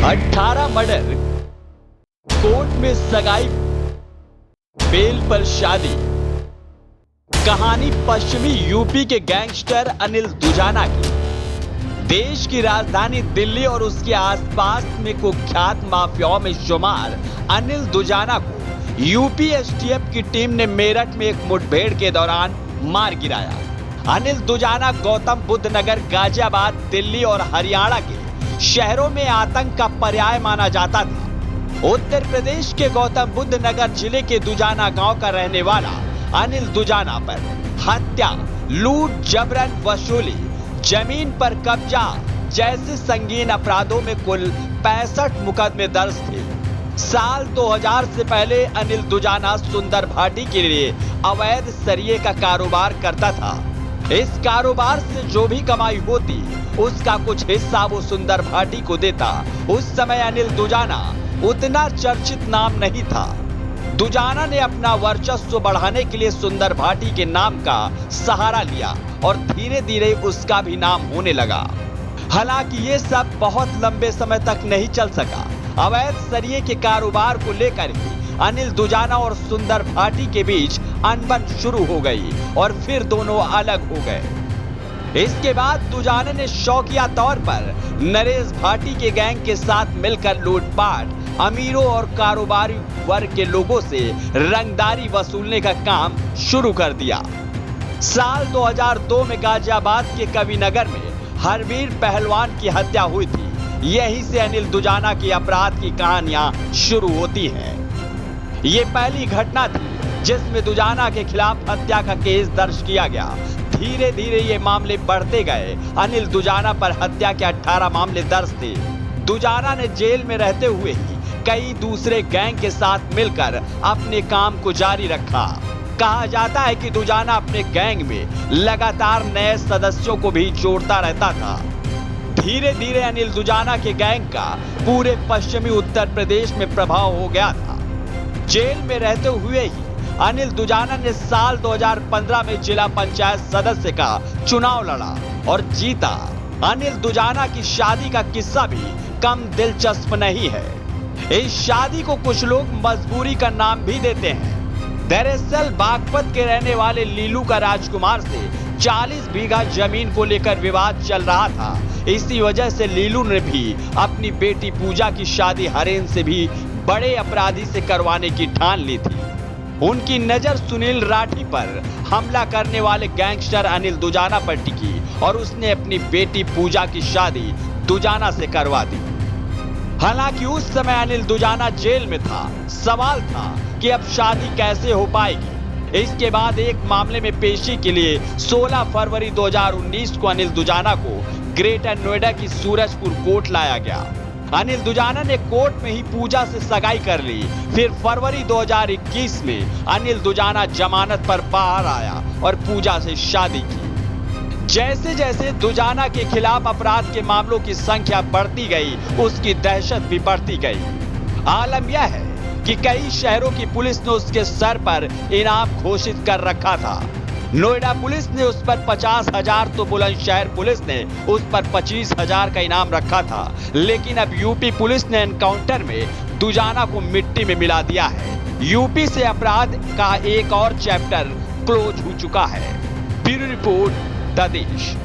18 murder, court में सगाई, bell पर शादी। कहानी पश्चिमी यूपी के गैंगस्टर अनिल दुजाना की। देश की राजधानी दिल्ली और उसके आसपास में कुख्यात माफियाओं में शुमार अनिल दुजाना को यूपी एसटीएफ की टीम ने मेरठ में एक मुठभेड़ के दौरान मार गिराया। अनिल दुजाना गौतम बुद्ध नगर, गाजियाबाद, दिल्ली और हरियाणा के शहरों में आतंक का पर्याय माना जाता था। उत्तर प्रदेश के गौतम बुद्ध नगर जिले के दुजाना गांव का रहने वाला अनिल दुजाना पर हत्या, लूट, जबरन वसूली, जमीन पर कब्जा जैसे संगीन अपराधों में कुल 65 मुकदमे दर्ज थे। साल 2000 से पहले अनिल दुजाना सुंदर भाटी के लिए अवैध सरिये का कारोबार करता था। इस कारोबार से जो भी कमाई होती उसका कुछ हिस्सा वो सुंदर भाटी को देता। उस समय अनिल दुजाना उतना चर्चित नाम नहीं था। दुजाना ने अपना वर्चस्व बढ़ाने के लिए सुंदर भाटी के नाम का सहारा लिया और धीरे धीरे उसका भी नाम होने लगा। हालांकि ये सब बहुत लंबे समय तक नहीं चल सका। अवैध सरिये के कारोबार को लेकर ही अनिल दुजाना और सुंदर भाटी के बीच अनबन शुरू हो गई और फिर दोनों अलग हो गए। इसके बाद दुजाना ने शौकिया तौर पर नरेश भाटी के गैंग के साथ मिलकर लूटपाट, अमीरों और कारोबारी वर्ग के लोगों से रंगदारी वसूलने का काम शुरू कर दिया। साल 2002 में गाजियाबाद के कविनगर में हरवीर पहलवान की हत्या हुई थी। यहीं से अनिल दुजाना की अपराध की कहानियां शुरू होती हैं। ये पहली घटना थी जिसमें दुजाना के खिलाफ हत्या का केस दर्ज किया गया। धीरे धीरे ये मामले बढ़ते गए। अनिल दुजाना पर हत्या के 18 मामले दर्ज थे। दुजाना ने जेल में रहते हुए ही कई दूसरे गैंग के साथ मिलकर अपने काम को जारी रखा। कहा जाता है कि दुजाना अपने गैंग में लगातार नए सदस्यों को भी जोड़ता रहता था। धीरे धीरे अनिल दुजाना के गैंग का पूरे पश्चिमी उत्तर प्रदेश में प्रभाव हो गया था। जेल में रहते हुए ही अनिल दुजाना ने साल 2015 में जिला पंचायत सदस्य का चुनाव लड़ा और जीता। अनिल दुजाना की शादी का किस्सा भी कम दिलचस्प नहीं है। इस शादी को कुछ लोग मजबूरी का नाम भी देते हैं। दरअसल बागपत के रहने वाले लीलू का राजकुमार से 40 बीघा जमीन को लेकर विवाद चल रहा था। इसी वजह से लीलू ने भी अपनी बेटी पूजा की शादी हरेन से भी बड़े अपराधी से करवाने की ठान ली थी। उनकी नजर सुनील राठी पर हमला करने वाले गैंगस्टर अनिल दुजाना पर टिकी और उसने अपनी बेटी पूजा की शादी दुजाना से करवा दी। हालांकि उस समय अनिल दुजाना जेल में था। सवाल था कि अब शादी कैसे हो पाएगी। इसके बाद एक मामले में पेशी के लिए 16 फरवरी 2019 को अनिल दुजाना को ग्रेटर नोएडा की सूरजपुर कोर्ट लाया गया। अनिल दुजाना ने कोर्ट में ही पूजा से सगाई कर ली। फिर फरवरी 2021 में अनिल दुजाना जमानत पर बाहर आया और पूजा से शादी की। जैसे जैसे दुजाना के खिलाफ अपराध के मामलों की संख्या बढ़ती गई, उसकी दहशत भी बढ़ती गई। आलम यह है कि कई शहरों की पुलिस ने उसके सर पर इनाम घोषित कर रखा था। नोएडा पुलिस ने उस पर 50,000 तो बुलंदशहर पुलिस ने उस पर 25,000 का इनाम रखा था। लेकिन अब यूपी पुलिस ने एनकाउंटर में दुजाना को मिट्टी में मिला दिया है। यूपी से अपराध का एक और चैप्टर क्लोज हो चुका है। ब्यूरो रिपोर्ट, द देश।